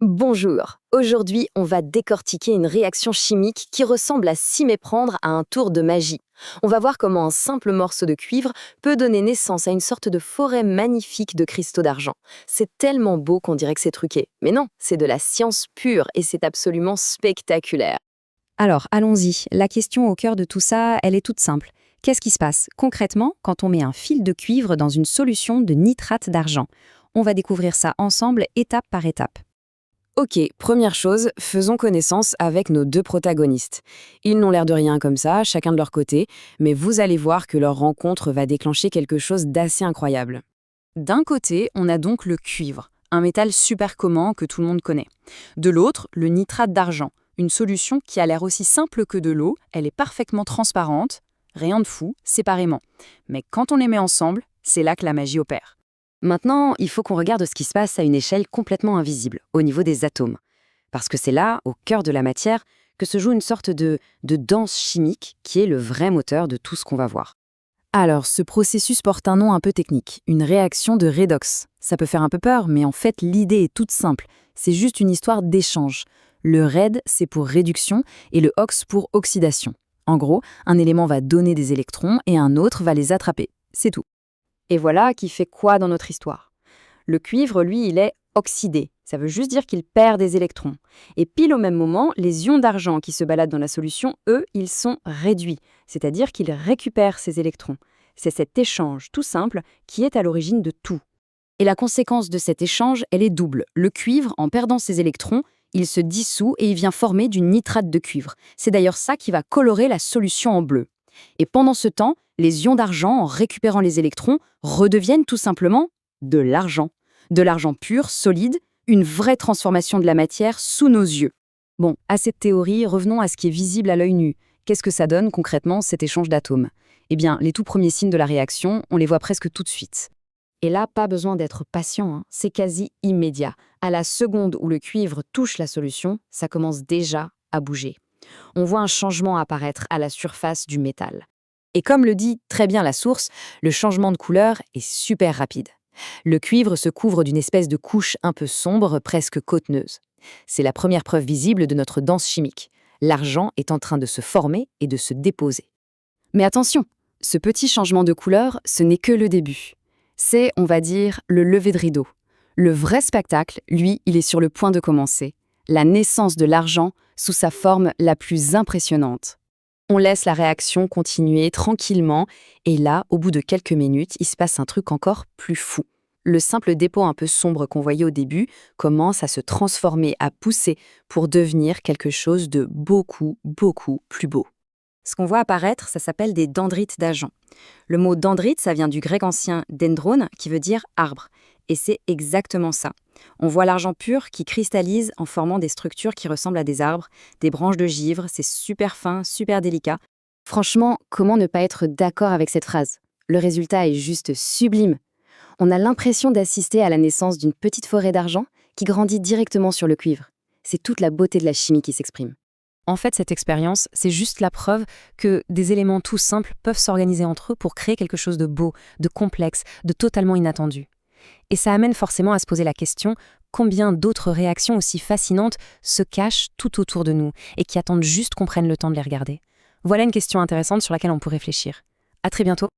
Bonjour, aujourd'hui on va décortiquer une réaction chimique qui ressemble à s'y méprendre à un tour de magie. On va voir comment un simple morceau de cuivre peut donner naissance à une sorte de forêt magnifique de cristaux d'argent. C'est tellement beau qu'on dirait que c'est truqué. Mais non, c'est de la science pure et c'est absolument spectaculaire. Alors, allons-y. La question au cœur de tout ça, elle est toute simple. Qu'est-ce qui se passe concrètement quand on met un fil de cuivre dans une solution de nitrate d'argent? On va découvrir ça ensemble, étape par étape. Ok, première chose, faisons connaissance avec nos deux protagonistes. Ils n'ont l'air de rien comme ça, chacun de leur côté, mais vous allez voir que leur rencontre va déclencher quelque chose d'assez incroyable. D'un côté, on a donc le cuivre, un métal super commun que tout le monde connaît. De l'autre, le nitrate d'argent, une solution qui a l'air aussi simple que de l'eau, elle est parfaitement transparente, rien de fou, séparément. Mais quand on les met ensemble, c'est là que la magie opère. Maintenant, il faut qu'on regarde ce qui se passe à une échelle complètement invisible, au niveau des atomes. Parce que c'est là, au cœur de la matière, que se joue une sorte de danse chimique qui est le vrai moteur de tout ce qu'on va voir. Alors, ce processus porte un nom un peu technique, une réaction de redox. Ça peut faire un peu peur, mais en fait, l'idée est toute simple. C'est juste une histoire d'échange. Le red, c'est pour réduction, et le ox pour oxydation. En gros, un élément va donner des électrons et un autre va les attraper. C'est tout. Et voilà qui fait quoi dans notre histoire. Le cuivre, lui, il est oxydé. Ça veut juste dire qu'il perd des électrons. Et pile au même moment, les ions d'argent qui se baladent dans la solution, eux, ils sont réduits, c'est-à-dire qu'ils récupèrent ces électrons. C'est cet échange tout simple qui est à l'origine de tout. Et la conséquence de cet échange, elle est double. Le cuivre, en perdant ses électrons, il se dissout et il vient former du nitrate de cuivre. C'est d'ailleurs ça qui va colorer la solution en bleu. Et pendant ce temps, les ions d'argent, en récupérant les électrons, redeviennent tout simplement de l'argent. De l'argent pur, solide, une vraie transformation de la matière sous nos yeux. Bon, à cette théorie, revenons à ce qui est visible à l'œil nu. Qu'est-ce que ça donne concrètement cet échange d'atomes? Eh bien, les tout premiers signes de la réaction, on les voit presque tout de suite. Et là, pas besoin d'être patient, hein. C'est quasi immédiat. À la seconde où le cuivre touche la solution, ça commence déjà à bouger. On voit un changement apparaître à la surface du métal. Et comme le dit très bien la source, le changement de couleur est super rapide. Le cuivre se couvre d'une espèce de couche un peu sombre, presque coteneuse. C'est la première preuve visible de notre danse chimique. L'argent est en train de se former et de se déposer. Mais attention, ce petit changement de couleur, ce n'est que le début. C'est, on va dire, le lever de rideau. Le vrai spectacle, lui, il est sur le point de commencer. La naissance de l'argent sous sa forme la plus impressionnante. On laisse la réaction continuer tranquillement, et là, au bout de quelques minutes, il se passe un truc encore plus fou. Le simple dépôt un peu sombre qu'on voyait au début commence à se transformer, à pousser pour devenir quelque chose de beaucoup, beaucoup plus beau. Ce qu'on voit apparaître, ça s'appelle des dendrites d'argent. Le mot dendrite, ça vient du grec ancien dendron, qui veut dire arbre. Et c'est exactement ça. On voit l'argent pur qui cristallise en formant des structures qui ressemblent à des arbres, des branches de givre, c'est super fin, super délicat. Franchement, comment ne pas être d'accord avec cette phrase? Le résultat est juste sublime. On a l'impression d'assister à la naissance d'une petite forêt d'argent qui grandit directement sur le cuivre. C'est toute la beauté de la chimie qui s'exprime. En fait, cette expérience, c'est juste la preuve que des éléments tout simples peuvent s'organiser entre eux pour créer quelque chose de beau, de complexe, de totalement inattendu. Et ça amène forcément à se poser la question combien d'autres réactions aussi fascinantes se cachent tout autour de nous et qui attendent juste qu'on prenne le temps de les regarder. Voilà une question intéressante sur laquelle on peut réfléchir. À très bientôt.